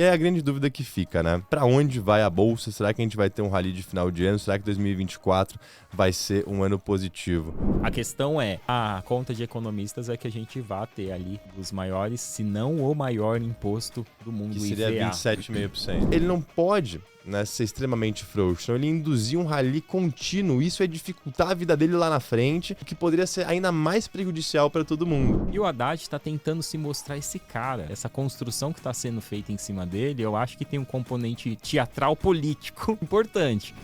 aí a grande dúvida que fica, né? Para onde vai a bolsa? Será que a gente vai ter um rally de final de ano? Será que 2024 vai ser um ano positivo? A questão é, a conta de economistas é que a gente vai ter ali os maiores, se não o maior imposto do mundo, que seria IVA. 27,5%. Ele não pode, né, ser extremamente frouxo, então ele induzir um rally contínuo, isso é dificultar a vida dele lá na frente, o que poderia ser ainda mais prejudicial para todo mundo. E o Haddad está tentando se mostrar esse cara. Essa construção que está sendo feita em cima dele, eu acho que tem um componente teatral político importante.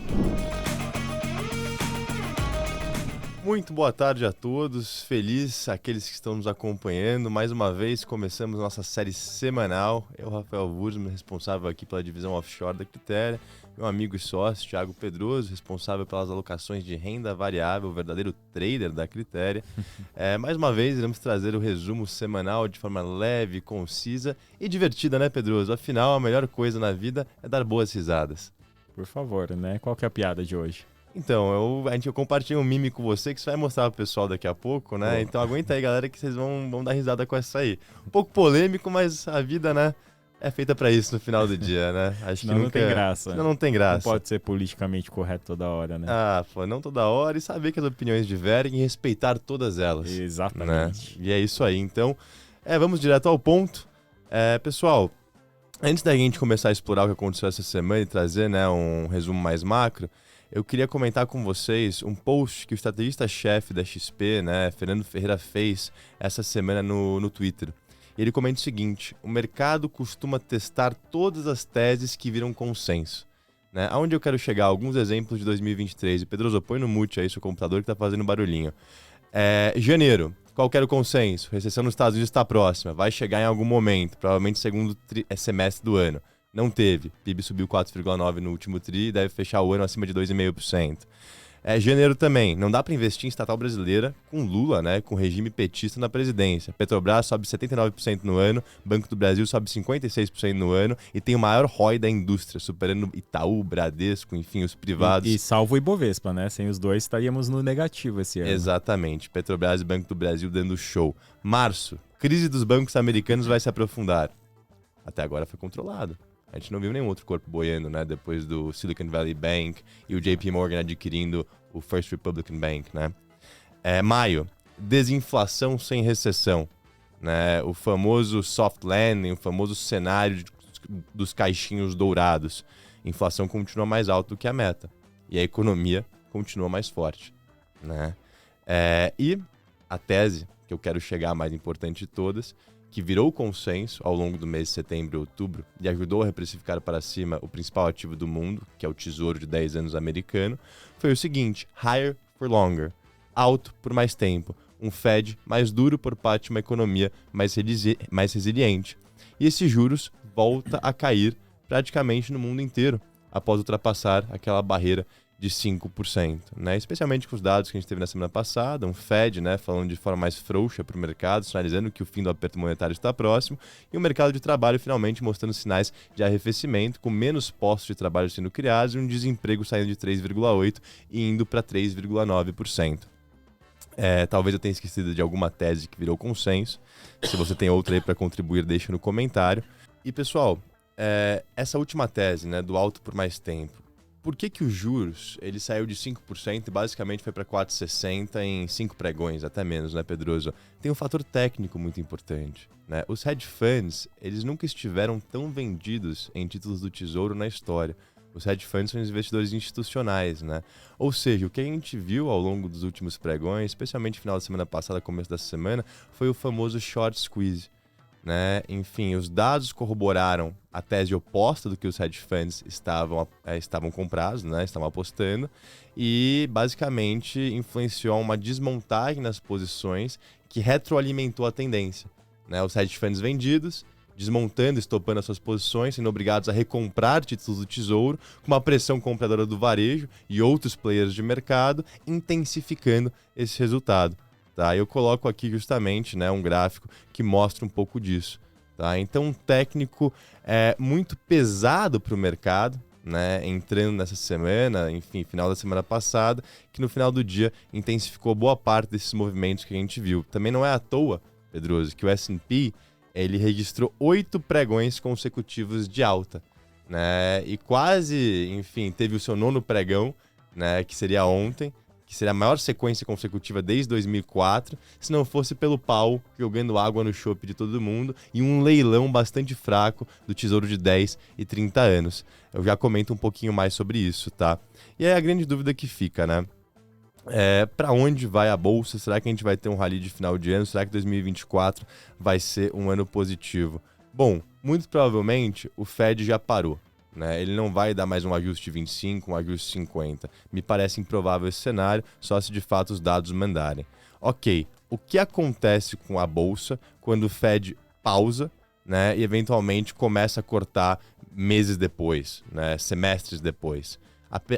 Muito boa tarde a todos, feliz aqueles que estão nos acompanhando. Mais uma vez começamos nossa série semanal. Eu, Rafael Wurzman, responsável aqui pela divisão offshore da Quitéria. Meu amigo e sócio, Thiago Pedroso, responsável pelas alocações de renda variável, o verdadeiro trader da Quitéria. Mais uma vez iremos trazer o resumo semanal de forma leve, concisa e divertida, né, Pedroso? Afinal, a melhor coisa na vida é dar boas risadas. Por favor, né? Qual que é a piada de hoje? Então, eu compartilhei um meme com você que você vai mostrar pro pessoal daqui a pouco, né? Boa. Então aguenta aí, galera, que vocês vão dar risada com essa aí. Um pouco polêmico, mas a vida, né, é feita pra isso no final do dia, né? Acho que não tem graça. Não tem graça. Não pode ser politicamente correto toda hora, né? Ah, pô, não toda hora, e saber que as opiniões divergem e respeitar todas elas. Exatamente. Né? E é isso aí. Então, vamos direto ao ponto. Pessoal, antes da gente começar a explorar o que aconteceu essa semana e trazer, né, um resumo mais macro, eu queria comentar com vocês um post que o estrategista-chefe da XP, né, Fernando Ferreira, fez essa semana no Twitter. Ele comenta o seguinte: o mercado costuma testar todas as teses que viram consenso. Né? Aonde eu quero chegar? Alguns exemplos de 2023. E Pedroso, põe no mute aí seu computador que tá fazendo barulhinho. Janeiro, qual que era o consenso? Recessão nos Estados Unidos está próxima, vai chegar em algum momento, provavelmente segundo semestre do ano. Não teve. PIB subiu 4,9% no último tri e deve fechar o ano acima de 2,5%. Janeiro também. Não dá para investir em estatal brasileira com Lula, né, com regime petista na presidência. Petrobras sobe 79% no ano, Banco do Brasil sobe 56% no ano e tem o maior ROI da indústria, superando Itaú, Bradesco, enfim, os privados. E salvo o Ibovespa, né? Sem os dois estaríamos no negativo esse ano. Exatamente. Petrobras e Banco do Brasil dando show. Março. Crise dos bancos americanos vai se aprofundar. Até agora foi controlado. A gente não viu nenhum outro corpo boiando, né? Depois do Silicon Valley Bank e o JP Morgan adquirindo o First Republican Bank, né? Maio, desinflação sem recessão, né? O famoso soft landing, o famoso cenário dos caixinhos dourados. Inflação continua mais alta do que a meta e a economia continua mais forte, né? E a tese que eu quero chegar, a mais importante de todas, que virou consenso ao longo do mês de setembro e outubro e ajudou a reprecificar para cima o principal ativo do mundo, que é o Tesouro de 10 anos americano, foi o seguinte: higher for longer, alto por mais tempo, um Fed mais duro por parte de uma economia mais resiliente. E esses juros volta a cair praticamente no mundo inteiro, após ultrapassar aquela barreira de 5%, né? Especialmente com os dados que a gente teve na semana passada, um Fed, né, falando de forma mais frouxa para o mercado, sinalizando que o fim do aperto monetário está próximo, e o mercado de trabalho finalmente mostrando sinais de arrefecimento, com menos postos de trabalho sendo criados e um desemprego saindo de 3,8% e indo para 3,9%. Talvez eu tenha esquecido de alguma tese que virou consenso. Se você tem outra aí para contribuir, deixa no comentário. E pessoal, essa última tese, né, do alto por mais tempo, por que os juros, ele saiu de 5% e basicamente foi para 4,60% em 5 pregões, até menos, né, Pedroso? Tem um fator técnico muito importante, né? Os hedge funds, eles nunca estiveram tão vendidos em títulos do Tesouro na história. Os hedge funds são os investidores institucionais, né? Ou seja, o que a gente viu ao longo dos últimos pregões, especialmente no final da semana passada, começo dessa semana, foi o famoso short squeeze. Né? Enfim, os dados corroboraram a tese oposta do que os hedge funds estavam comprados, né? Estavam apostando, e basicamente influenciou uma desmontagem nas posições que retroalimentou a tendência, né? Os hedge funds vendidos, desmontando, estopando as suas posições, sendo obrigados a recomprar títulos do Tesouro, com uma pressão compradora do varejo e outros players de mercado, intensificando esse resultado. Tá? Eu coloco aqui justamente, né, um gráfico que mostra um pouco disso. Tá? Então, um técnico muito pesado para o mercado, né, entrando nessa semana, enfim, final da semana passada, que no final do dia intensificou boa parte desses movimentos que a gente viu. Também não é à toa, Pedroso, que o S&P ele registrou 8 pregões consecutivos de alta, né? E quase, enfim, teve o seu 9º pregão, né? Que seria ontem, que seria a maior sequência consecutiva desde 2004, se não fosse pelo Powell jogando água no chope de todo mundo e um leilão bastante fraco do Tesouro de 10 e 30 anos. Eu já comento um pouquinho mais sobre isso, tá? E aí a grande dúvida que fica, né? Para onde vai a bolsa? Será que a gente vai ter um rally de final de ano? Será que 2024 vai ser um ano positivo? Bom, muito provavelmente o Fed já parou, né? Ele não vai dar mais um ajuste 25, um ajuste 50. Me parece improvável esse cenário, só se de fato os dados mandarem. Ok, o que acontece com a bolsa quando o Fed pausa, né, e eventualmente começa a cortar meses depois, né, semestres depois?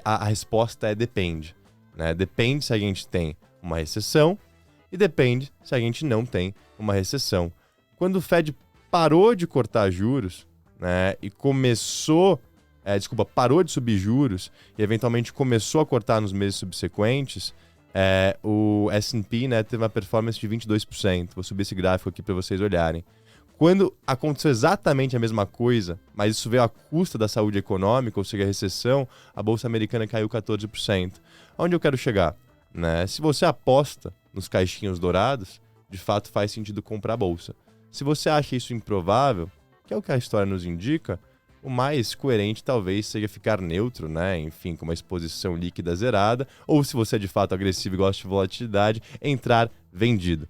A resposta é depende. Né? Depende se a gente tem uma recessão e depende se a gente não tem uma recessão. Quando o Fed parou de cortar juros, né, e parou de subir juros e eventualmente começou a cortar nos meses subsequentes, o S&P, né, teve uma performance de 22%. Vou subir esse gráfico aqui para vocês olharem. Quando aconteceu exatamente a mesma coisa, mas isso veio à custa da saúde econômica, ou seja, a recessão, a Bolsa Americana caiu 14%. Onde eu quero chegar? Né? Se você aposta nos caixinhos dourados, de fato faz sentido comprar a Bolsa. Se você acha isso improvável, que é o que a história nos indica, o mais coerente talvez seja ficar neutro, né? Enfim, com uma exposição líquida zerada, ou se você é de fato agressivo e gosta de volatilidade, entrar vendido.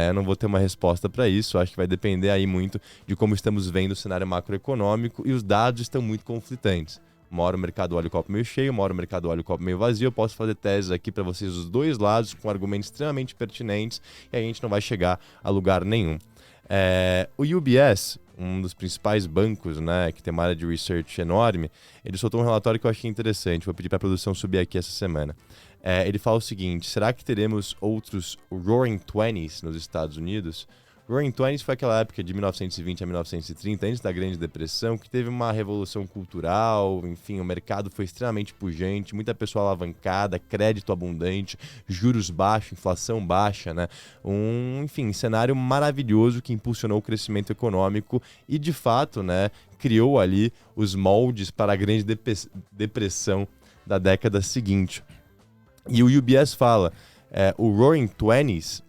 Eu não vou ter uma resposta para isso, acho que vai depender aí muito de como estamos vendo o cenário macroeconômico e os dados estão muito conflitantes. Uma hora o mercado olha o copo meio cheio, uma hora o mercado olha o copo meio vazio. Eu posso fazer teses aqui para vocês dos dois lados com argumentos extremamente pertinentes e a gente não vai chegar a lugar nenhum. O UBS, um dos principais bancos, né, que tem uma área de research enorme, ele soltou um relatório que eu achei interessante, vou pedir para a produção subir aqui essa semana. Ele fala o seguinte: será que teremos outros Roaring Twenties nos Estados Unidos? Roaring Twenties foi aquela época de 1920 a 1930, antes da Grande Depressão, que teve uma revolução cultural, enfim, o mercado foi extremamente pujante, muita pessoa alavancada, crédito abundante, juros baixos, inflação baixa, né? Enfim, cenário maravilhoso que impulsionou o crescimento econômico e, de fato, né, criou ali os moldes para a Grande Depressão da década seguinte. E o UBS fala, o Roaring Twenties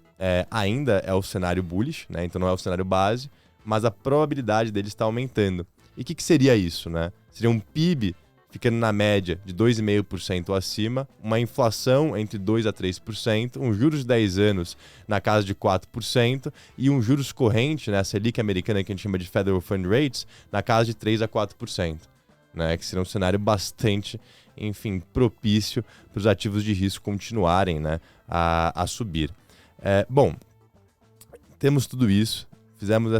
ainda é o cenário bullish, né? Então não é o cenário base, mas a probabilidade dele está aumentando. E o que seria isso, né? Seria um PIB ficando na média de 2,5% acima, uma inflação entre 2% a 3%, um juros de 10 anos na casa de 4% e um juros corrente, né, a Selic americana que a gente chama de Federal Fund Rates, na casa de 3% a 4%. Né, que seria um cenário bastante, enfim, propício para os ativos de risco continuarem, né, a subir. Bom, temos tudo isso, fizemos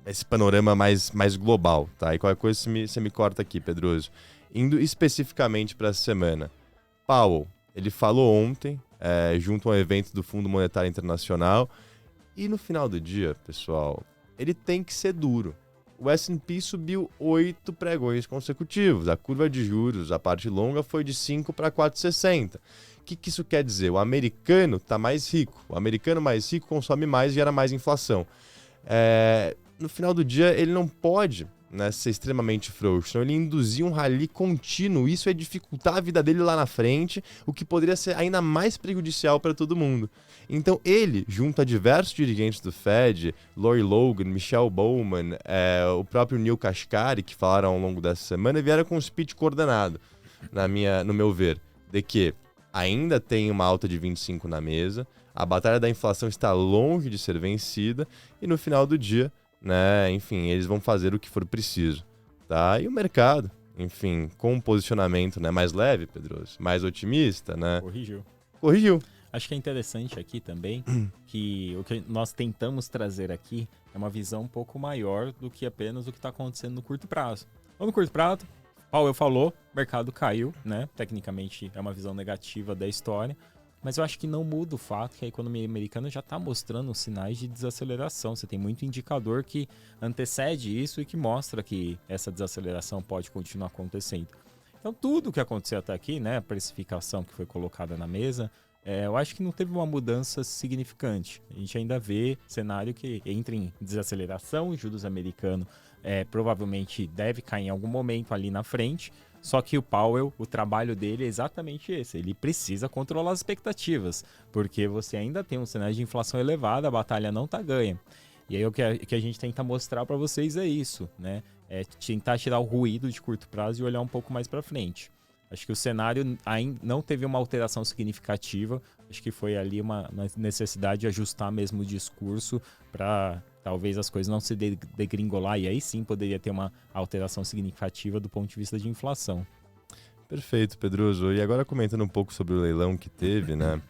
esse panorama mais global, tá? E qualquer coisa você me corta aqui, Pedroso. Indo especificamente para essa semana, Powell, ele falou ontem, junto ao evento do Fundo Monetário Internacional, e no final do dia, pessoal, ele tem que ser duro. O S&P subiu 8 pregões consecutivos. A curva de juros, a parte longa, foi de 5 para 4,60. O que isso quer dizer? O americano está mais rico. O americano mais rico consome mais e gera mais inflação. No final do dia, ele não pode, né, ser extremamente frouxo. Então, ele induzir um rally contínuo. Isso é dificultar a vida dele lá na frente, o que poderia ser ainda mais prejudicial para todo mundo. Então ele, junto a diversos dirigentes do Fed, Lori Logan, Michelle Bowman, o próprio Neil Kashkari, que falaram ao longo dessa semana, vieram com um speech coordenado, no meu ver, de que ainda tem uma alta de 25 na mesa, a batalha da inflação está longe de ser vencida e no final do dia, né, enfim, eles vão fazer o que for preciso. Tá? E o mercado, enfim, com um posicionamento, né, mais leve, Pedroso, mais otimista, né? Corrigiu. Acho que é interessante aqui também que o que nós tentamos trazer aqui é uma visão um pouco maior do que apenas o que está acontecendo no curto prazo. No curto prazo, Powell falou, o mercado caiu, né? Tecnicamente é uma visão negativa da história, mas eu acho que não muda o fato que a economia americana já está mostrando sinais de desaceleração. Você tem muito indicador que antecede isso e que mostra que essa desaceleração pode continuar acontecendo. Então tudo que aconteceu até aqui, né? A precificação que foi colocada na mesa, eu acho que não teve uma mudança significante. A gente ainda vê cenário que entra em desaceleração, os juros americanos provavelmente deve cair em algum momento ali na frente, só que o Powell, o trabalho dele é exatamente esse, ele precisa controlar as expectativas, porque você ainda tem um cenário de inflação elevada, a batalha não está ganha. E aí o que a gente tenta mostrar para vocês é isso, né? É tentar tirar o ruído de curto prazo e olhar um pouco mais para frente. Acho que o cenário ainda não teve uma alteração significativa. Acho que foi ali uma necessidade de ajustar mesmo o discurso para talvez as coisas não se degringolar. E aí sim poderia ter uma alteração significativa do ponto de vista de inflação. Perfeito, Pedroso. E agora comentando um pouco sobre o leilão que teve, né?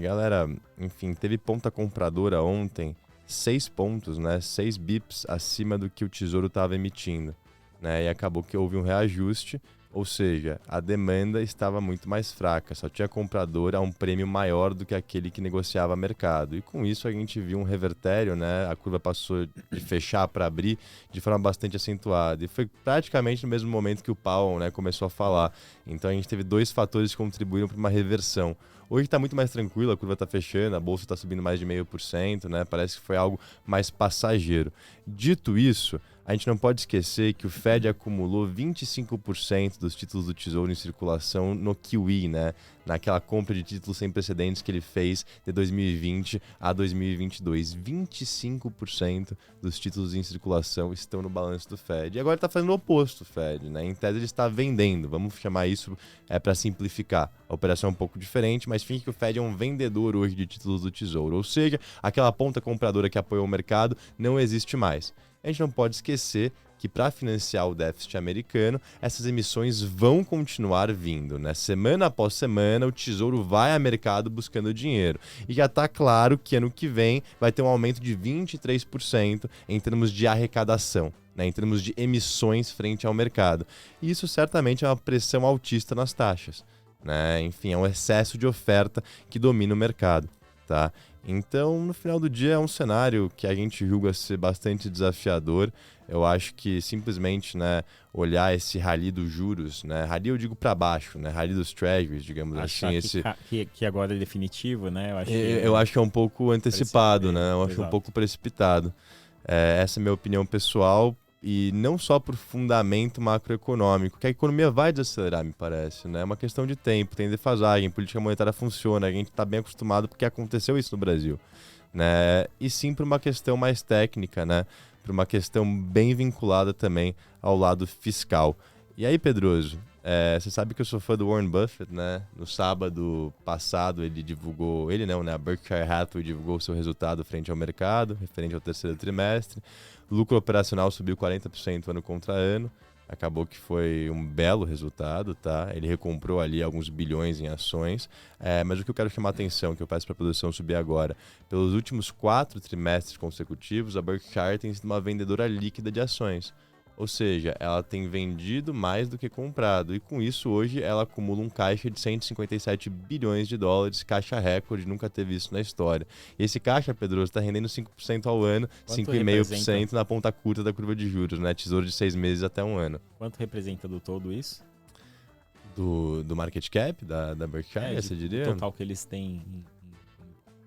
Galera, enfim, teve ponta compradora ontem, 6 pontos, né? 6 bips acima do que o Tesouro estava emitindo, né? E acabou que houve um reajuste. Ou seja, a demanda estava muito mais fraca, só tinha comprador a um prêmio maior do que aquele que negociava mercado. E com isso a gente viu um revertério, né? A curva passou de fechar para abrir de forma bastante acentuada. E foi praticamente no mesmo momento que o Powell, né, começou a falar. Então a gente teve 2 fatores que contribuíram para uma reversão. Hoje está muito mais tranquilo, a curva está fechando, a bolsa está subindo mais de 0,5%, né? Parece que foi algo mais passageiro. Dito isso, a gente não pode esquecer que o Fed acumulou 25% dos títulos do Tesouro em circulação no QE, né? Naquela compra de títulos sem precedentes que ele fez de 2020 a 2022. 25% dos títulos em circulação estão no balanço do Fed. E agora está fazendo o oposto, Fed, né? Em tese ele está vendendo, vamos chamar isso para simplificar. A operação é um pouco diferente, mas fique que o Fed é um vendedor hoje de títulos do Tesouro. Ou seja, aquela ponta compradora que apoiou o mercado não existe mais. A gente não pode esquecer que para financiar o déficit americano, essas emissões vão continuar vindo, né? Semana após semana, o Tesouro vai a mercado buscando dinheiro. E já está claro que ano que vem vai ter um aumento de 23% em termos de arrecadação, né? Em termos de emissões frente ao mercado. E isso certamente é uma pressão altista nas taxas, né? Enfim, é um excesso de oferta que domina o mercado, tá? Então, no final do dia, é um cenário que a gente julga ser bastante desafiador. Eu acho que simplesmente, né, olhar esse rally dos juros, né, rally eu digo para baixo, né, rally dos treasuries, digamos Achar assim. que agora é definitivo, né? Eu acho que é um pouco antecipado, né? Eu acho Exato. um pouco precipitado. Essa é a minha opinião pessoal. E não só por fundamento macroeconômico, que a economia vai desacelerar, me parece, né? É uma questão de tempo, tem defasagem, política monetária funciona, a gente está bem acostumado porque aconteceu isso no Brasil, né? E sim por uma questão mais técnica, né? Por uma questão bem vinculada também ao lado fiscal. E aí, Pedroso, você sabe que eu sou fã do Warren Buffett, né? No sábado passado ele divulgou, a Berkshire Hathaway divulgou o seu resultado frente ao mercado, referente ao terceiro trimestre. O lucro operacional subiu 40% ano contra ano. Acabou que foi um belo resultado, tá? Ele recomprou ali alguns bilhões em ações. Mas o que eu quero chamar a atenção, que eu peço para a produção subir agora, pelos últimos 4 trimestres consecutivos, a Berkshire tem sido uma vendedora líquida de ações. Ou seja, ela tem vendido mais do que comprado. E com isso, hoje, ela acumula um caixa de 157 bilhões de dólares, caixa recorde, nunca teve isso na história. E esse caixa, Pedro, está rendendo 5% ao ano, 5,5% na ponta curta da curva de juros, né? Tesouro de 6 meses até um ano. Quanto representa do todo isso? Do market cap da Berkshire, você diria? O total que eles têm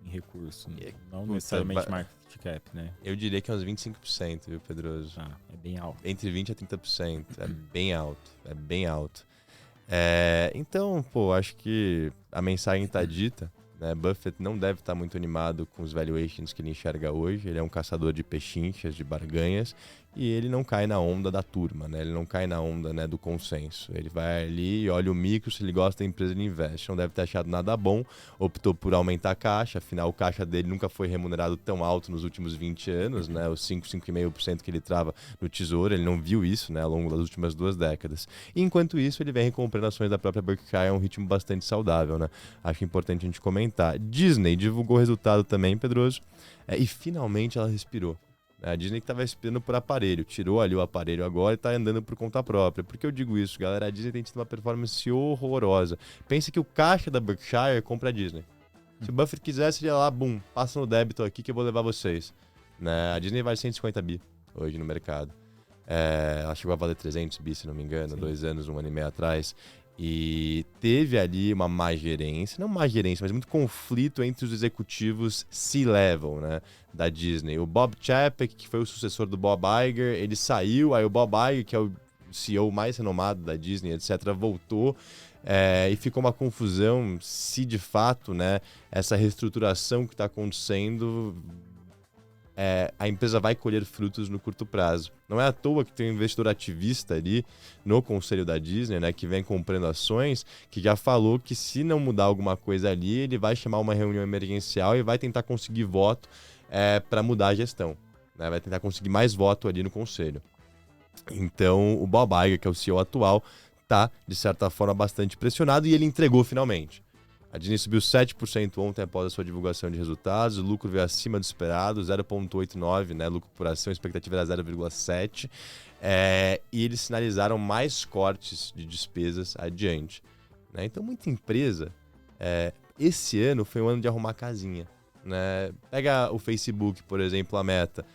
em recurso. Não necessariamente market cap, né? Eu diria que é uns 25%, viu, Pedroso? É bem alto. Entre 20% a 30%. É bem alto. É bem alto. Então, acho que a mensagem está dita, né? Buffett não deve estar muito animado com os valuations que ele enxerga hoje. Ele é um caçador de pechinchas, de barganhas, e ele não cai na onda da turma, né? Ele não cai na onda, né, do consenso. Ele vai ali e olha o micro, se ele gosta da empresa, ele investe. Não deve ter achado nada bom, optou por aumentar a caixa, afinal o caixa dele nunca foi remunerado tão alto nos últimos 20 anos, né? Os 5,5% que ele trava no Tesouro, ele não viu isso, né, ao longo das últimas 2 décadas. E enquanto isso, ele vem recomprando ações da própria Berkshire a um ritmo bastante saudável, né? Acho importante a gente comentar. Disney divulgou o resultado também, Pedroso, e finalmente ela respirou. A Disney que estava esperando por aparelho, tirou ali o aparelho agora e está andando por conta própria. Por que eu digo isso, galera? A Disney tem tido uma performance horrorosa. Pense que o caixa da Berkshire compra a Disney. Se o Buffett quisesse, ele ia lá, bum, passa no débito aqui que eu vou levar vocês. Né? A Disney vale 150 bi hoje no mercado. Ela chegou a valer 300 bi, se não me engano, 2 anos, 1 ano e meio atrás. E teve ali uma má gerência, não má gerência, mas muito conflito entre os executivos C-level, né, da Disney. O Bob Chapek, que foi o sucessor do Bob Iger, ele saiu, aí o Bob Iger, que é o CEO mais renomado da Disney, etc., voltou. E ficou uma confusão se de fato, né, essa reestruturação que está acontecendo, a empresa vai colher frutos no curto prazo. Não é à toa que tem um investidor ativista ali no conselho da Disney, né, que vem comprando ações, que já falou que se não mudar alguma coisa ali, ele vai chamar uma reunião emergencial e vai tentar conseguir voto para mudar a gestão, né, vai tentar conseguir mais voto ali no conselho. Então, o Bob Iger, que é o CEO atual, está, de certa forma, bastante pressionado e ele entregou finalmente. A Disney subiu 7% ontem após a sua divulgação de resultados, o lucro veio acima do esperado, 0,89, né? Lucro por ação, a expectativa era 0,7. E eles sinalizaram mais cortes de despesas adiante, né? Então, muita empresa, esse ano foi um ano de arrumar a casinha, né? Pega o Facebook, por exemplo, a Meta.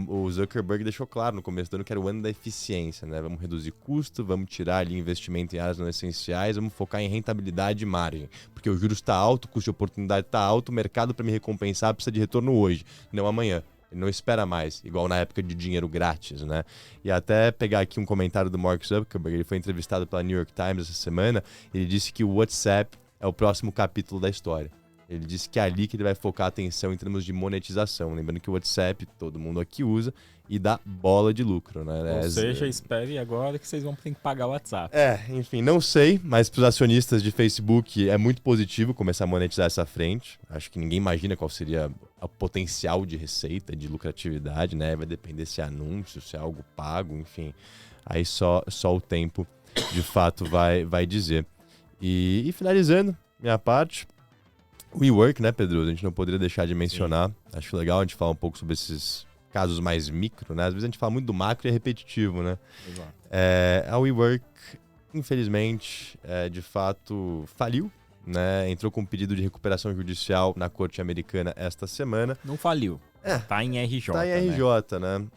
O Zuckerberg deixou claro no começo do ano que era o ano da eficiência, né? Vamos reduzir custo, vamos tirar ali investimento em áreas não essenciais, vamos focar em rentabilidade e margem. Porque o juros está alto, o custo de oportunidade está alto, o mercado para me recompensar precisa de retorno hoje, não amanhã. Ele não espera mais, igual na época de dinheiro grátis, né? E até pegar aqui um comentário do Mark Zuckerberg, ele foi entrevistado pela New York Times essa semana, ele disse que o WhatsApp é o próximo capítulo da história. Ele disse que é ali que ele vai focar a atenção em termos de monetização. Lembrando que o WhatsApp todo mundo aqui usa e dá bola de lucro, né? Ou seja, espere agora que vocês vão ter que pagar o WhatsApp. Enfim, não sei, mas para os acionistas de Facebook é muito positivo começar a monetizar essa frente. Acho que ninguém imagina qual seria o potencial de receita, de lucratividade, né? Vai depender se é anúncio, se é algo pago, enfim. Aí só o tempo, de fato, vai dizer. E finalizando minha parte... O WeWork, né, Pedro? A gente não poderia deixar de mencionar. Sim. Acho legal a gente falar um pouco sobre esses casos mais micro, né? Às vezes a gente fala muito do macro e é repetitivo, né? Exato. A WeWork, infelizmente, de fato, faliu, né? Entrou com um pedido de recuperação judicial na corte americana esta semana. Não faliu. Tá em RJ, Tá em RJ, né?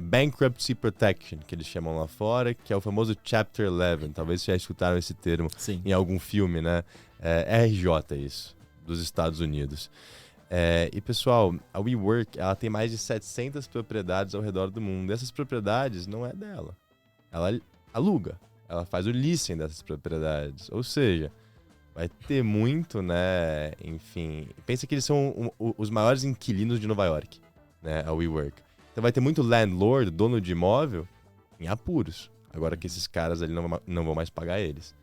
Bankruptcy Protection, que eles chamam lá fora, que é o famoso Chapter 11. Talvez vocês já escutaram esse termo em algum filme, né? RJ, isso, dos Estados Unidos. E, pessoal, a WeWork, ela tem mais de 700 propriedades ao redor do mundo. E essas propriedades não é dela. Ela aluga. Ela faz o leasing dessas propriedades. Ou seja, vai ter muito, né? Enfim, pensa que eles são os maiores inquilinos de Nova York, né? A WeWork. Então vai ter muito landlord, dono de imóvel, em apuros. Agora que esses caras ali não vão mais pagar eles.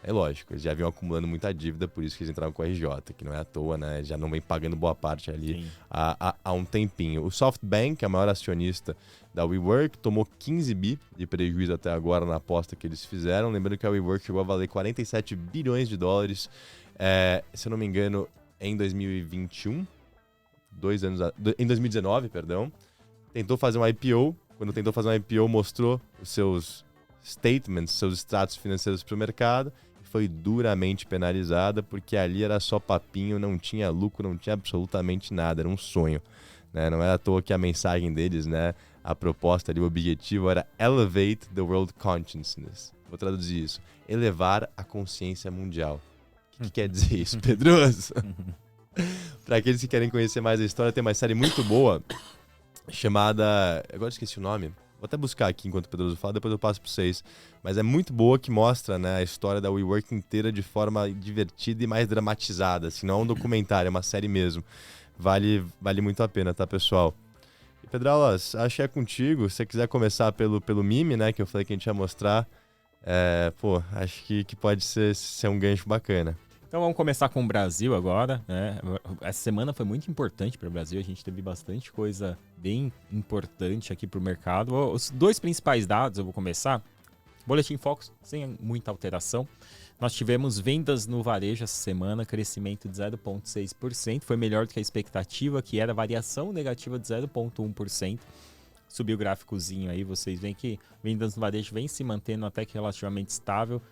É lógico, eles já vinham acumulando muita dívida, por isso que eles entraram com o RJ, que não é à toa, né? Já não vem pagando boa parte ali há um tempinho. O SoftBank, que é o maior acionista da WeWork, tomou 15 bi de prejuízo até agora na aposta que eles fizeram. Lembrando que a WeWork chegou a valer 47 bilhões de dólares, se eu não me engano, em 2021, em 2019, perdão. Tentou fazer um IPO. Quando tentou fazer um IPO, mostrou os seus statements, seus extratos financeiros para o mercado. Foi duramente penalizada, porque ali era só papinho, não tinha lucro, não tinha absolutamente nada, era um sonho, né? Não era à toa que a mensagem deles, né, a proposta ali, o objetivo era Elevate the World Consciousness. Vou traduzir isso. Elevar a consciência mundial. O que quer dizer isso, Pedroso? Para aqueles que querem conhecer mais a história, tem uma série muito boa chamada... Agora esqueci o nome. Vou até buscar aqui enquanto o Pedroso fala, depois eu passo para vocês. Mas é muito boa, que mostra, né, a história da WeWork inteira de forma divertida e mais dramatizada. Assim, não é um documentário, é uma série mesmo. Vale muito a pena, tá, pessoal? E, Pedraulas, acho que é contigo. Se você quiser começar pelo meme, né, que eu falei que a gente ia mostrar, acho que pode ser um gancho bacana. Então vamos começar com o Brasil agora, né? Essa semana foi muito importante para o Brasil, a gente teve bastante coisa bem importante aqui para o mercado. Os dois principais dados, eu vou começar. Boletim Focus, sem muita alteração. Nós tivemos vendas no varejo essa semana, crescimento de 0,6%, foi melhor do que a expectativa, que era variação negativa de 0,1%. Subiu o gráficozinho aí, vocês veem que vendas no varejo vem se mantendo até que relativamente estável.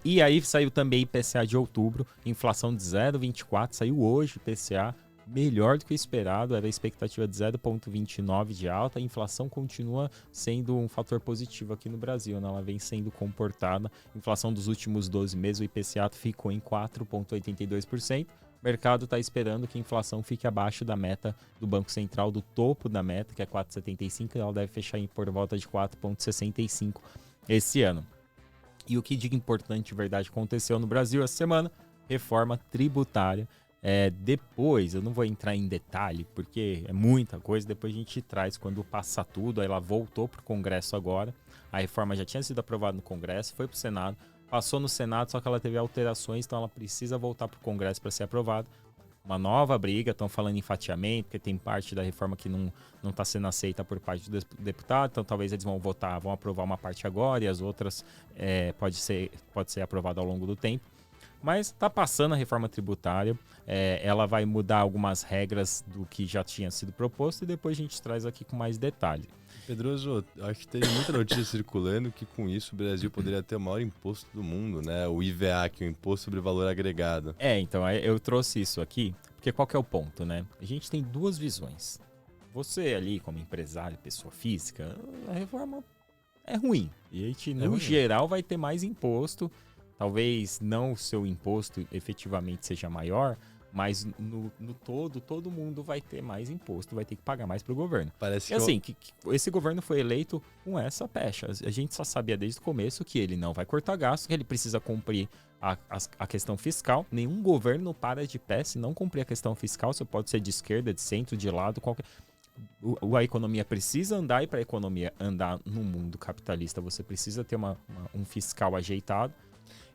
E aí saiu também IPCA de outubro, inflação de 0,24, saiu hoje IPCA melhor do que o esperado, era a expectativa de 0,29 de alta, a inflação continua sendo um fator positivo aqui no Brasil, né? Ela vem sendo comportada, a inflação dos últimos 12 meses, o IPCA ficou em 4,82%, o mercado está esperando que a inflação fique abaixo da meta do Banco Central, do topo da meta, que é 4,75%, ela deve fechar por volta de 4,65% esse ano. E o que de importante, verdade, aconteceu no Brasil essa semana? Reforma tributária. Depois, eu não vou entrar em detalhe, porque é muita coisa, depois a gente traz quando passar tudo, aí ela voltou para o Congresso agora, a reforma já tinha sido aprovada no Congresso, foi para o Senado, passou no Senado, só que ela teve alterações, então ela precisa voltar para o Congresso para ser aprovada. Uma nova briga, estão falando em fatiamento, porque tem parte da reforma que não está sendo aceita por parte do deputado, então talvez eles vão aprovar uma parte agora e as outras pode ser aprovada ao longo do tempo. Mas está passando a reforma tributária, ela vai mudar algumas regras do que já tinha sido proposto e depois a gente traz aqui com mais detalhe. Pedroso, acho que teve muita notícia circulando que com isso o Brasil poderia ter o maior imposto do mundo, né? O IVA, que é o Imposto sobre Valor Agregado. Então eu trouxe isso aqui, porque qual que é o ponto, né? A gente tem duas visões. Você ali, como empresário, pessoa física, a reforma é ruim. E a gente, no geral, vai ter mais imposto. Talvez não o seu imposto efetivamente seja maior, mas no todo mundo vai ter mais imposto, vai ter que pagar mais para o governo. Parece e assim, que esse governo foi eleito com essa pecha. A gente só sabia desde o começo que ele não vai cortar gasto, que ele precisa cumprir a questão fiscal. Nenhum governo para de pé se não cumprir a questão fiscal. Você pode ser de esquerda, de centro, de lado, qualquer... A economia precisa andar, e para a economia andar no mundo capitalista, você precisa ter um fiscal ajeitado.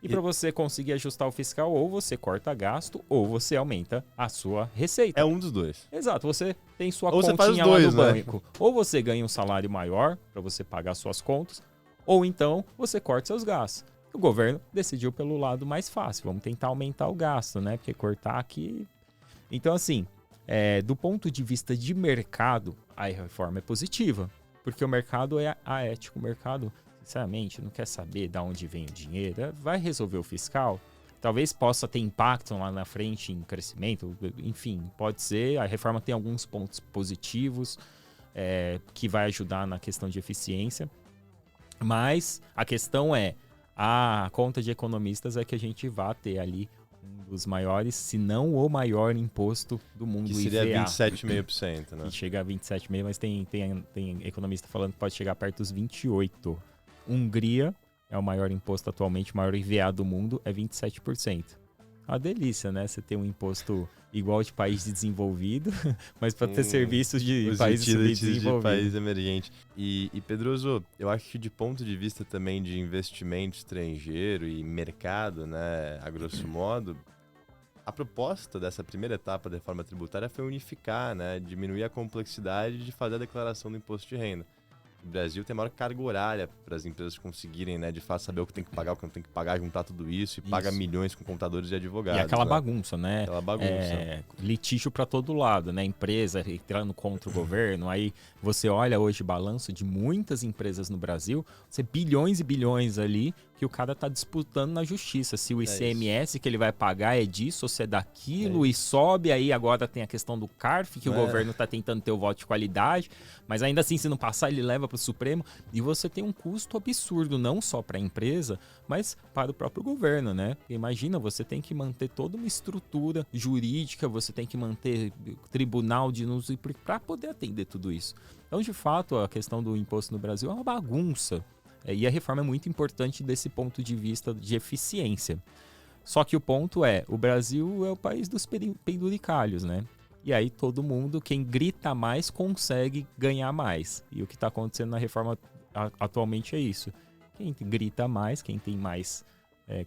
E para você conseguir ajustar o fiscal, ou você corta gasto, ou você aumenta a sua receita. É um dos dois. Exato, você tem sua ou continha dois, lá no né? banco. Ou você ganha um salário maior para você pagar suas contas, ou então você corta seus gastos. O governo decidiu pelo lado mais fácil, vamos tentar aumentar o gasto, né? Porque cortar aqui... Então, assim, do ponto de vista de mercado, a reforma é positiva, porque o mercado é aético, o mercado... Sinceramente, não quer saber de onde vem o dinheiro, vai resolver o fiscal, talvez possa ter impacto lá na frente em crescimento, enfim, pode ser, a reforma tem alguns pontos positivos que vai ajudar na questão de eficiência, mas a questão a conta de economistas é que a gente vai ter ali um dos maiores, se não o maior imposto do mundo, que seria IVA. 27,5%, né? Que chega a 27,5%, mas tem economista falando que pode chegar perto dos 28%. Hungria é o maior imposto atualmente, o maior IVA do mundo é 27%. Uma delícia, né? Você ter um imposto igual de país desenvolvido, mas para ter serviços de países subdesenvolvidos. De país emergente. E Pedroso, eu acho que de ponto de vista também de investimento estrangeiro e mercado, né, a grosso modo, a proposta dessa primeira etapa da reforma tributária foi unificar, né, diminuir a complexidade de fazer a declaração do imposto de renda. O Brasil tem a maior carga horária para as empresas conseguirem, né, de fato saber o que tem que pagar, o que não tem que pagar, juntar tudo isso e paga milhões com contadores e advogados. E aquela bagunça, né? Aquela bagunça. Litígio para todo lado, né? Empresa entrando contra o governo. Aí você olha hoje o balanço de muitas empresas no Brasil, você bilhões e bilhões ali que o cara tá disputando na justiça. Se o ICMS que ele vai pagar é disso ou se é daquilo e sobe, aí agora tem a questão do CARF, que o governo tá tentando ter o voto de qualidade, mas ainda assim, se não passar, ele leva para o Supremo. E você tem um custo absurdo, não só para a empresa, mas para o próprio governo, né? Imagina, você tem que manter toda uma estrutura jurídica, você tem que manter tribunal de para poder atender tudo isso. Então, de fato, a questão do imposto no Brasil é uma bagunça. E a reforma é muito importante desse ponto de vista de eficiência. Só que o ponto o Brasil é o país dos penduricalhos, né? E aí todo mundo, quem grita mais, consegue ganhar mais. E o que está acontecendo na reforma atualmente é isso. Quem grita mais, quem tem mais,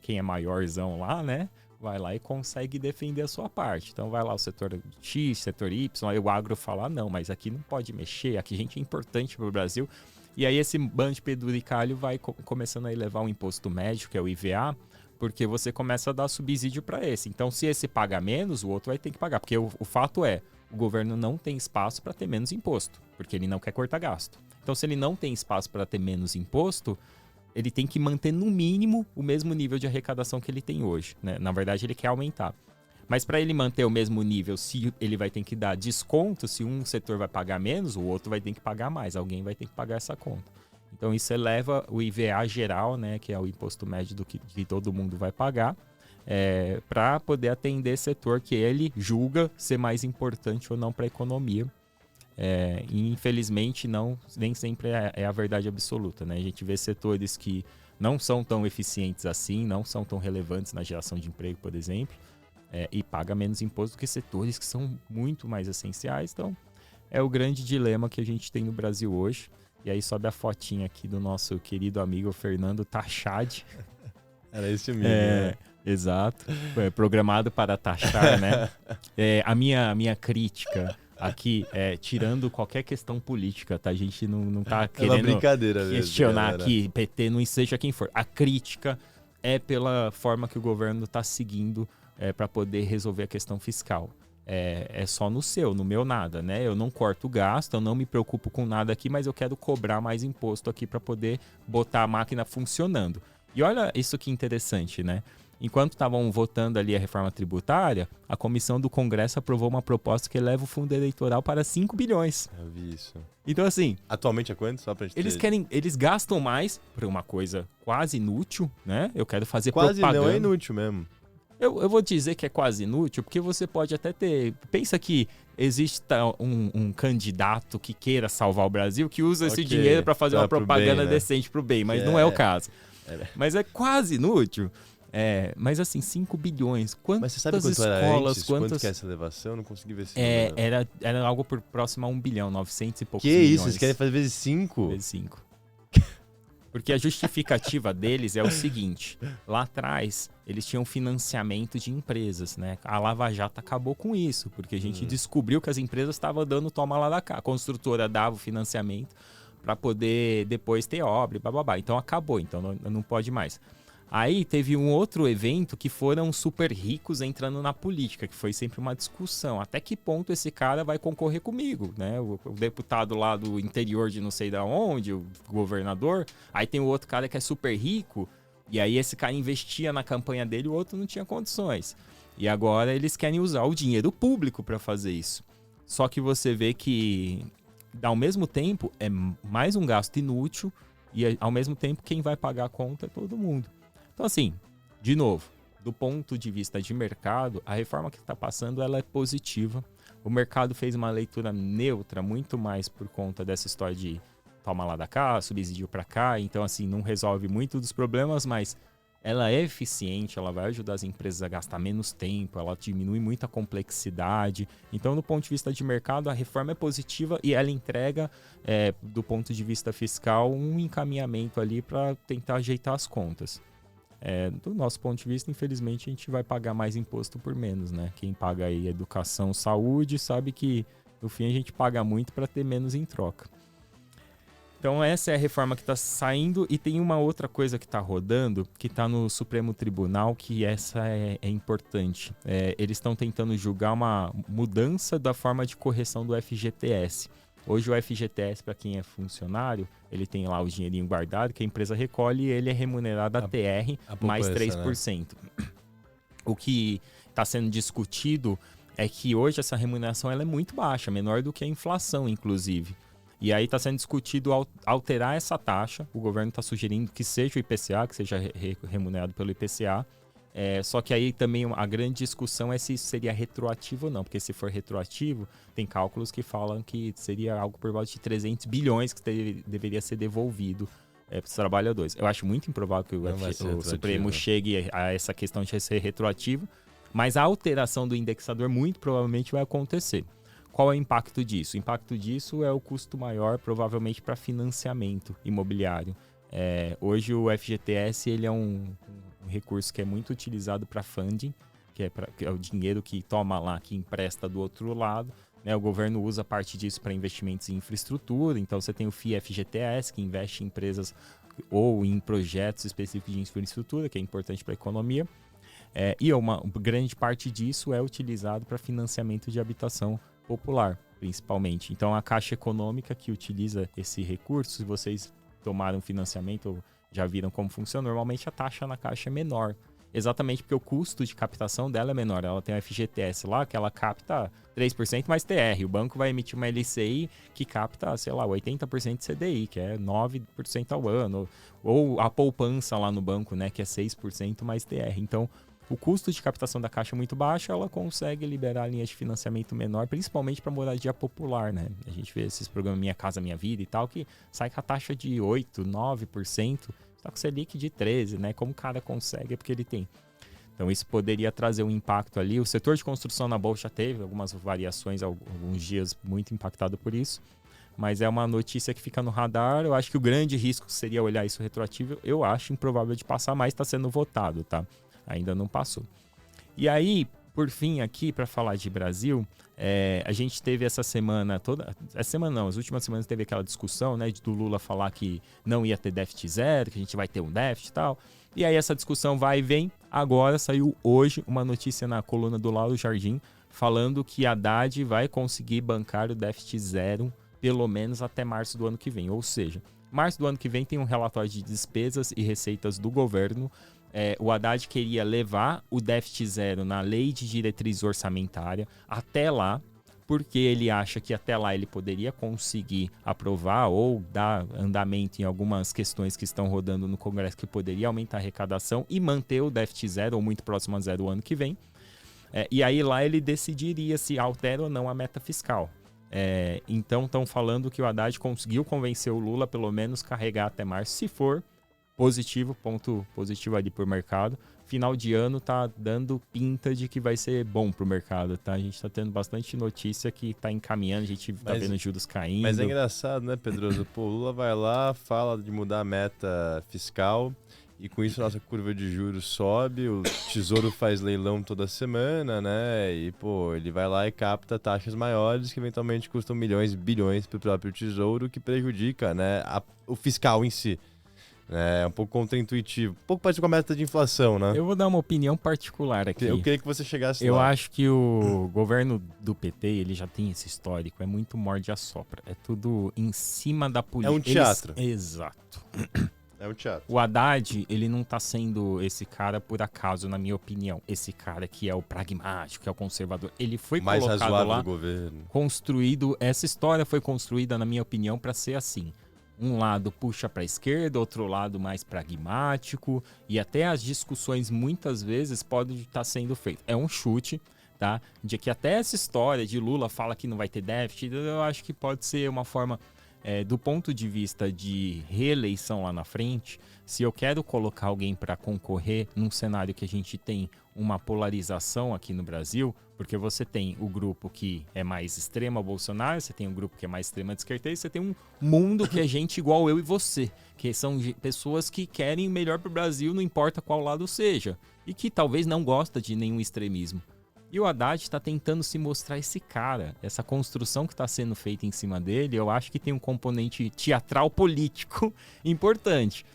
quem é maiorzão lá, né? Vai lá e consegue defender a sua parte. Então vai lá o setor X, setor Y, aí o agro fala, não, mas aqui não pode mexer, aqui a gente é importante para o Brasil. E aí esse bando de penduricalho vai começando a elevar o imposto médio, que é o IVA, porque você começa a dar subsídio para esse. Então, se esse paga menos, o outro vai ter que pagar. Porque o fato o governo não tem espaço para ter menos imposto, porque ele não quer cortar gasto. Então, se ele não tem espaço para ter menos imposto, ele tem que manter no mínimo o mesmo nível de arrecadação que ele tem hoje, né? Na verdade, ele quer aumentar. Mas para ele manter o mesmo nível, se ele vai ter que dar desconto, se um setor vai pagar menos, o outro vai ter que pagar mais. Alguém vai ter que pagar essa conta. Então isso eleva o IVA geral, né, que é o imposto médio que todo mundo vai pagar, para poder atender esse setor que ele julga ser mais importante ou não para a economia. E infelizmente nem sempre é a verdade absoluta, né? A gente vê setores que não são tão eficientes assim, não são tão relevantes na geração de emprego, por exemplo, e paga menos imposto do que setores que são muito mais essenciais. Então, é o grande dilema que a gente tem no Brasil hoje. E aí sobe a fotinha aqui do nosso querido amigo Fernando Tachad. Era esse amigo, né? Exato. Foi programado para taxar, né? A minha crítica aqui tirando qualquer questão política, tá? A gente não tá querendo uma brincadeira questionar mesmo, aqui, PT, não seja quem for. A crítica é pela forma que o governo está seguindo para poder resolver a questão fiscal. É só no meu nada, né? Eu não corto gasto, eu não me preocupo com nada aqui, mas eu quero cobrar mais imposto aqui para poder botar a máquina funcionando. E olha isso que interessante, né? Enquanto estavam votando ali a reforma tributária, a comissão do Congresso aprovou uma proposta que eleva o fundo eleitoral para 5 bilhões. Eu vi isso. Então, assim... Atualmente é quanto? Só pra gente Eles gastam mais por uma coisa quase inútil, né? Eu quero fazer quase propaganda. Não, é inútil mesmo. Eu vou dizer que é quase inútil, porque você pode até ter... Pensa que existe um candidato que queira salvar o Brasil, que usa esse dinheiro para fazer uma propaganda bem, né? Decente pro bem, mas não é o caso. Mas é quase inútil. Mas assim, 5 bilhões. Quantas mas você sabe quanto escolas, era antes? Quanto que é essa elevação? Eu não consegui ver esse número. Era algo por próximo a 1 bilhão, 900 e poucos milhões. milhões. Que isso? Vocês querem fazer vezes 5? Vezes 5. Porque a justificativa deles é o seguinte: lá atrás, eles tinham financiamento de empresas, né? A Lava Jato acabou com isso, porque a gente descobriu que as empresas estavam dando toma lá da cá. A construtora dava o financiamento para poder depois ter obra e bababá. Então acabou, então não pode mais. Aí teve um outro evento que foram super ricos entrando na política, que foi sempre uma discussão. Até que ponto esse cara vai concorrer comigo, né? O deputado lá do interior de não sei de onde, o governador. Aí tem o outro cara que é super rico, e aí esse cara investia na campanha dele e o outro não tinha condições. E agora eles querem usar o dinheiro público para fazer isso. Só que você vê que, ao mesmo tempo, é mais um gasto inútil e, ao mesmo tempo, quem vai pagar a conta é todo mundo. Então, assim, de novo, do ponto de vista de mercado, a reforma que está passando ela é positiva. O mercado fez uma leitura neutra, muito mais por conta dessa história de toma lá da cá, subsídio para cá. Então, assim, não resolve muito dos problemas, mas ela é eficiente, ela vai ajudar as empresas a gastar menos tempo, ela diminui muita complexidade. Então, do ponto de vista de mercado, a reforma é positiva e ela entrega, do ponto de vista fiscal, um encaminhamento ali para tentar ajeitar as contas. Do nosso ponto de vista, infelizmente, a gente vai pagar mais imposto por menos, né? Quem paga aí educação, saúde, sabe que no fim a gente paga muito para ter menos em troca. Então essa é a reforma que está saindo e tem uma outra coisa que está rodando, que está no Supremo Tribunal, que essa é importante. Eles estão tentando julgar uma mudança da forma de correção do FGTS. Hoje o FGTS, para quem é funcionário, ele tem lá o dinheirinho guardado que a empresa recolhe e ele é remunerado a TR mais 3%. Né? O que está sendo discutido é que hoje essa remuneração ela é muito baixa, menor do que a inflação, inclusive. E aí está sendo discutido alterar essa taxa. O governo está sugerindo que seja o IPCA, que seja remunerado pelo IPCA. Só que aí também a grande discussão é se isso seria retroativo ou não, porque se for retroativo, tem cálculos que falam que seria algo por volta de 300 bilhões que deveria ser devolvido para os trabalhadores. Eu acho muito improvável que o Supremo chegue a essa questão de ser retroativo, mas a alteração do indexador muito provavelmente vai acontecer. Qual é o impacto disso? O impacto disso é o custo maior, provavelmente, para financiamento imobiliário. Hoje o FGTS ele é um recurso que é muito utilizado para funding, que é o dinheiro que toma lá, que empresta do outro lado. Né? O governo usa parte disso para investimentos em infraestrutura. Então você tem o FII-FGTS, que investe em empresas ou em projetos específicos de infraestrutura, que é importante para a economia. E uma grande parte disso é utilizado para financiamento de habitação popular, principalmente. Então a Caixa Econômica que utiliza esse recurso, se vocês tomaram financiamento ou já viram como funciona, normalmente a taxa na Caixa é menor. exatamente porque o custo de captação dela é menor. Ela tem o FGTS lá, que ela capta 3% mais TR. O banco vai emitir uma LCI que capta, sei lá, 80% de CDI, que é 9% ao ano. Ou a poupança lá no banco, né, que é 6% mais TR. Então, o custo de captação da Caixa é muito baixo, ela consegue liberar linhas de financiamento menor, principalmente para moradia popular, né? A gente vê esses programas Minha Casa Minha Vida e tal, que sai com a taxa de 8%, 9%, só com Selic de 13%, né? Como o cara consegue, é porque ele tem. Então isso poderia trazer um impacto ali. O setor de construção na Bolsa teve algumas variações, alguns dias muito impactado por isso. Mas é uma notícia que fica no radar. Eu acho que o grande risco seria olhar isso retroativo. Eu acho improvável de passar, mas está sendo votado, tá? Ainda não passou. E aí, por fim, aqui, para falar de Brasil, a gente teve essa semana toda... Essa semana não, as últimas semanas teve aquela discussão, né, do Lula falar que não ia ter déficit zero, que a gente vai ter um déficit e tal. E aí essa discussão vai e vem. Agora saiu hoje uma notícia na coluna do Lauro Jardim falando que a Haddad vai conseguir bancar o déficit zero pelo menos até março do ano que vem. Ou seja, março do ano que vem tem um relatório de despesas e receitas do governo. O Haddad queria levar o déficit zero na lei de diretriz orçamentária até lá, porque ele acha que até lá ele poderia conseguir aprovar ou dar andamento em algumas questões que estão rodando no Congresso que poderia aumentar a arrecadação e manter o déficit zero ou muito próximo a zero o ano que vem. E aí lá ele decidiria se altera ou não a meta fiscal. Então estão falando que o Haddad conseguiu convencer o Lula pelo menos carregar até março, se for positivo, ponto positivo ali pro mercado. Final de ano tá dando pinta de que vai ser bom pro mercado, tá? A gente tá tendo bastante notícia que tá encaminhando, a gente tá vendo juros caindo. Mas é engraçado, né, Pedroso? Pô, o Lula vai lá, fala de mudar a meta fiscal e com isso a nossa curva de juros sobe, o Tesouro faz leilão toda semana, né? E, pô, ele vai lá e capta taxas maiores que eventualmente custam milhões, bilhões pro próprio Tesouro, que prejudica, né, o fiscal em si. É um pouco contraintuitivo. Um pouco parecido com a meta de inflação, né? Eu vou dar uma opinião particular aqui. Eu queria que você chegasse lá. Eu acho que o governo do PT, ele já tem esse histórico. É muito morde-a-sopra. É tudo em cima da política. É um teatro. Exato. É um teatro. O Haddad, ele não tá sendo esse cara por acaso, na minha opinião. Esse cara que é o pragmático, que é o conservador. Ele foi mais colocado razoável lá, do governo. Construído. Essa história foi construída, na minha opinião, para ser assim. Um lado puxa para a esquerda, outro lado mais pragmático, e até as discussões muitas vezes podem estar sendo feitas. É um chute, tá? De que até essa história de Lula fala que não vai ter déficit, eu acho que pode ser uma forma, do ponto de vista de reeleição lá na frente, se eu quero colocar alguém para concorrer num cenário que a gente tem uma polarização aqui no Brasil, porque você tem o grupo que é mais extrema Bolsonaro, você tem um grupo que é mais extrema de esquerda, e você tem um mundo que é gente igual eu e você, que são pessoas que querem o melhor para o Brasil, não importa qual lado seja, e que talvez não gosta de nenhum extremismo. E o Haddad está tentando se mostrar esse cara, essa construção que está sendo feita em cima dele, eu acho que tem um componente teatral político importante.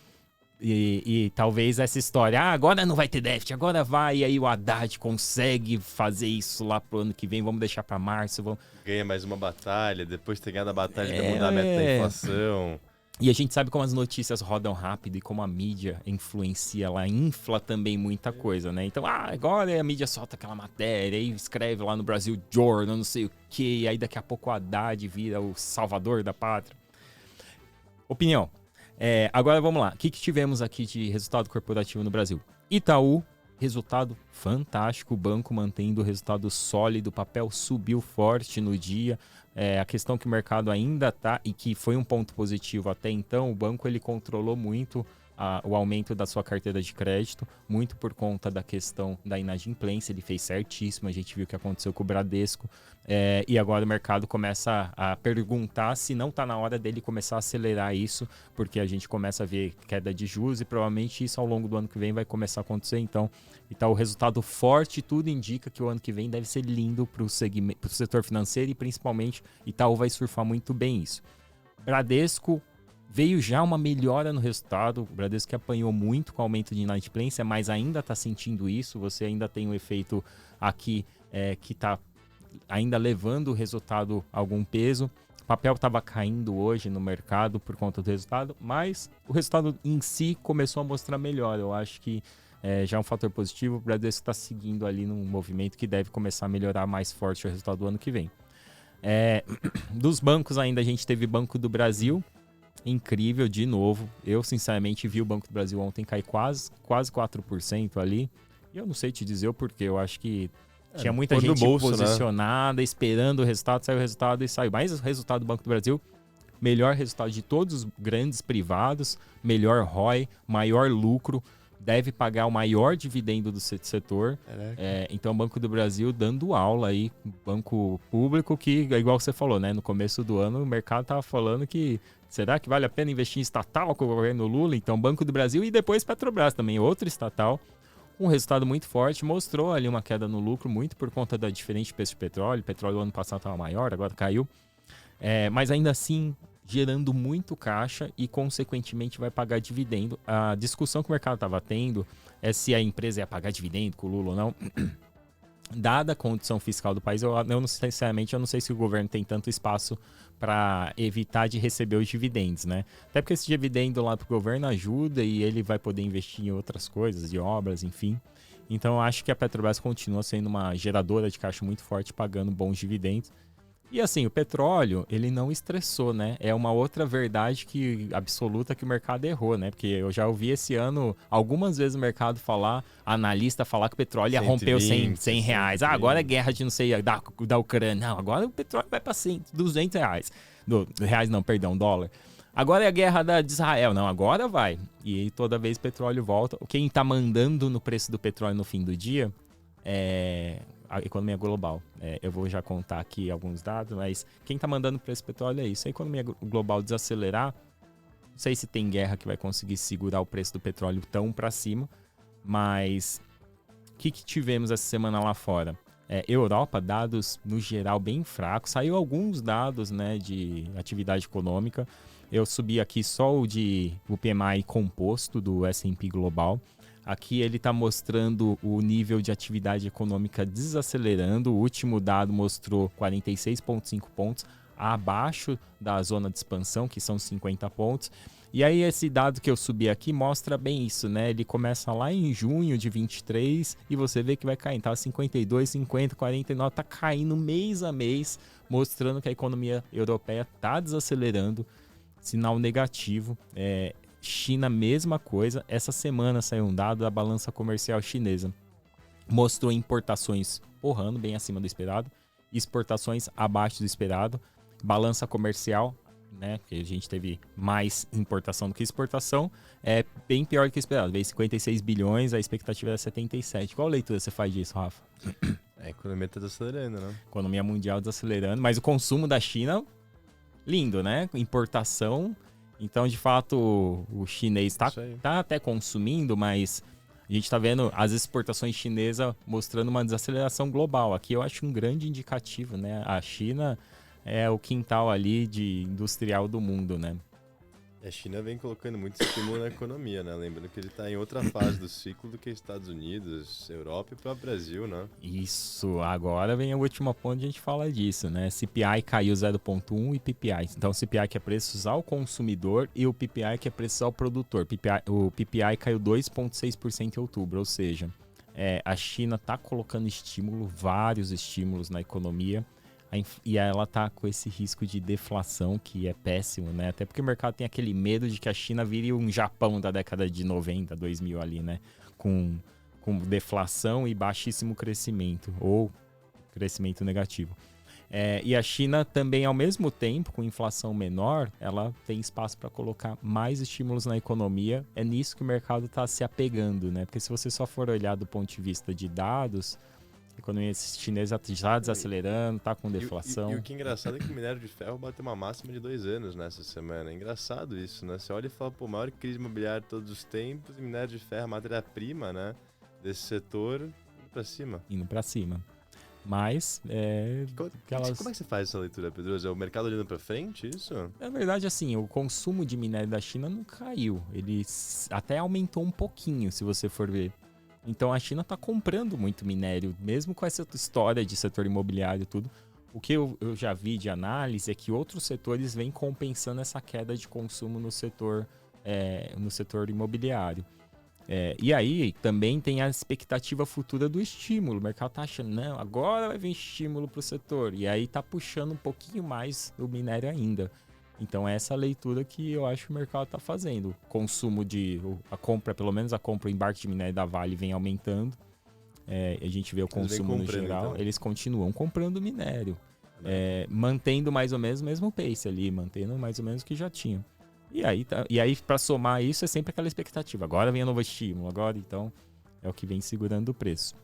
E talvez essa história, agora não vai ter déficit, agora vai, e aí o Haddad consegue fazer isso lá pro ano que vem, vamos deixar para março. Ganha mais uma batalha, depois ter ganhado a batalha de mudar a meta da inflação. E a gente sabe como as notícias rodam rápido e como a mídia influencia, ela infla também muita coisa, né? Então, agora a mídia solta aquela matéria e escreve lá no Brasil Journal, não sei o quê, e aí daqui a pouco o Haddad vira o salvador da pátria. Opinião. Agora vamos lá. O que tivemos aqui de resultado corporativo no Brasil? Itaú, resultado fantástico. O banco mantendo o resultado sólido. O papel subiu forte no dia. A questão que o mercado ainda está, e que foi um ponto positivo até então, o banco ele controlou muito o aumento da sua carteira de crédito, muito por conta da questão da inadimplência. Ele fez certíssimo, a gente viu o que aconteceu com o Bradesco, e agora o mercado começa a perguntar se não está na hora dele começar a acelerar isso, porque a gente começa a ver queda de juros e provavelmente isso ao longo do ano que vem vai começar a acontecer. Então o resultado forte, tudo indica que o ano que vem deve ser lindo para o setor financeiro e principalmente Itaú vai surfar muito bem isso. Bradesco, veio já uma melhora no resultado. O Bradesco que apanhou muito com o aumento de inadimplência, mas ainda está sentindo isso. Você ainda tem um efeito aqui que está ainda levando o resultado a algum peso. O papel estava caindo hoje no mercado por conta do resultado, mas o resultado em si começou a mostrar melhor. Eu acho que já é um fator positivo. O Bradesco está seguindo ali num movimento que deve começar a melhorar mais forte o resultado do ano que vem. Dos bancos ainda, a gente teve Banco do Brasil, incrível, de novo. Eu, sinceramente, vi o Banco do Brasil ontem cair quase 4% ali. E eu não sei te dizer o porquê, eu acho que tinha muita gente bolso, posicionada, né? Esperando o resultado, saiu o resultado e saiu. Mas o resultado do Banco do Brasil, melhor resultado de todos os grandes privados, melhor ROI, maior lucro, deve pagar o maior dividendo do setor. Então, o Banco do Brasil dando aula aí, banco público que, igual você falou, né? No começo do ano, o mercado estava falando que será que vale a pena investir em estatal com o governo Lula? Então, Banco do Brasil e depois Petrobras também, outro estatal. Um resultado muito forte, mostrou ali uma queda no lucro, muito por conta da diferente preço de petróleo. O petróleo ano passado estava maior, agora caiu. Mas ainda assim, gerando muito caixa e, consequentemente, vai pagar dividendo. A discussão que o mercado estava tendo é se a empresa ia pagar dividendo com o Lula ou não. Dada a condição fiscal do país, eu não, sinceramente, eu não sei se o governo tem tanto espaço para evitar de receber os dividendos, né? Até porque esse dividendo lá para o governo ajuda e ele vai poder investir em outras coisas, de obras, enfim. Então, eu acho que a Petrobras continua sendo uma geradora de caixa muito forte, pagando bons dividendos. E assim, o petróleo, ele não estressou, né? É uma outra verdade absoluta que o mercado errou, né? Porque eu já ouvi esse ano, algumas vezes o mercado analista falar que o petróleo ia romper os 100 reais. Agora é guerra de não sei, da Ucrânia. Não, agora o petróleo vai para 200 reais. Reais não, perdão, dólar. Agora é a guerra de Israel. Não, agora vai. E toda vez o petróleo volta. Quem tá mandando no preço do petróleo no fim do dia é a economia global. Eu vou já contar aqui alguns dados, mas quem está mandando para esse petróleo é isso. A economia global desacelerar, não sei se tem guerra que vai conseguir segurar o preço do petróleo tão para cima, mas o que tivemos essa semana lá fora? Europa, dados no geral bem fracos. Saiu alguns dados, né, de atividade econômica. Eu subi aqui só o PMI composto do S&P Global. Aqui ele está mostrando o nível de atividade econômica desacelerando. O último dado mostrou 46,5 pontos, abaixo da zona de expansão, que são 50 pontos. E aí esse dado que eu subi aqui mostra bem isso, né? Ele começa lá em junho de 23 e você vê que vai cair. Tá 52, 50, 49, tá caindo mês a mês, mostrando que a economia europeia está desacelerando. Sinal negativo. China, mesma coisa. Essa semana saiu um dado da balança comercial chinesa. Mostrou importações porrando, bem acima do esperado. Exportações abaixo do esperado. Balança comercial, né? Porque a gente teve mais importação do que exportação. É bem pior do que esperado. Veio 56 bilhões, a expectativa era 77. Qual leitura você faz disso, Rafa? A economia está desacelerando, né? Economia mundial desacelerando, mas o consumo da China, lindo, né? Importação. Então, de fato, o chinês tá até consumindo, mas a gente está vendo as exportações chinesas mostrando uma desaceleração global. Aqui eu acho um grande indicativo, né? A China é o quintal ali de industrial do mundo, né? A China vem colocando muito estímulo na economia, né? Lembrando que ele está em outra fase do ciclo do que Estados Unidos, Europa e o próprio Brasil, né? Isso, agora vem a última ponto de a gente fala disso, né? CPI caiu 0,1 e PPI. Então, o CPI que é preços ao consumidor e o PPI que é preços ao produtor. O PPI caiu 2,6% em outubro, ou seja, a China está colocando vários estímulos na economia. E ela tá com esse risco de deflação, que é péssimo, né? Até porque o mercado tem aquele medo de que a China vire um Japão da década de 90, 2000 ali, né? Com deflação e baixíssimo crescimento, ou crescimento negativo. E a China também, ao mesmo tempo, com inflação menor, ela tem espaço para colocar mais estímulos na economia. É nisso que o mercado está se apegando, né? Porque se você só for olhar do ponto de vista de dados, a economia chinesa está desacelerando, está com deflação. E o que é engraçado é que o minério de ferro bateu uma máxima de 2 anos nessa semana. É engraçado isso, né? Você olha e fala, pô, maior crise imobiliária de todos os tempos, e minério de ferro, matéria-prima, né? Desse setor, indo pra cima. Mas, Como é que você faz essa leitura, Pedroso? É o mercado olhando pra frente, isso? Na verdade, assim, o consumo de minério da China não caiu. Ele até aumentou um pouquinho, se você for ver. Então a China está comprando muito minério, mesmo com essa história de setor imobiliário e tudo. O que eu já vi de análise é que outros setores vêm compensando essa queda de consumo no setor imobiliário. E aí também tem a expectativa futura do estímulo. O mercado tá achando, não, agora vai vir estímulo para o setor. E aí tá puxando um pouquinho mais o minério ainda. Então essa leitura que eu acho que o mercado tá fazendo. O consumo a compra, pelo menos a compra, o embarque de minério da Vale vem aumentando. A gente vê o consumo no geral. Então. Eles continuam comprando minério. Mantendo mais ou menos o mesmo pace ali, mantendo mais ou menos o que já tinham. E aí para somar isso, é sempre aquela expectativa. Agora vem a novo estímulo, então é o que vem segurando o preço.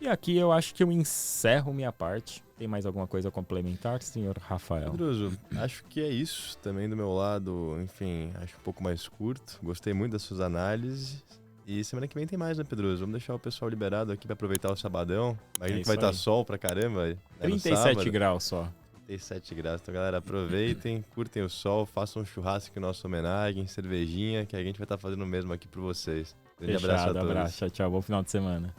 E aqui eu acho que eu encerro minha parte. Tem mais alguma coisa a complementar, senhor Rafael? Pedroso, acho que é isso também do meu lado. Enfim, acho um pouco mais curto. Gostei muito das suas análises. E semana que vem tem mais, né, Pedroso? Vamos deixar o pessoal liberado aqui para aproveitar o sabadão. Imagina que vai estar sol pra caramba. 37 graus só. 37 graus. Então, galera, aproveitem, curtem o sol, façam um churrasco em nossa homenagem, cervejinha, que a gente vai estar fazendo o mesmo aqui por vocês. Grande abraço a todos. Abraço, tchau, bom final de semana.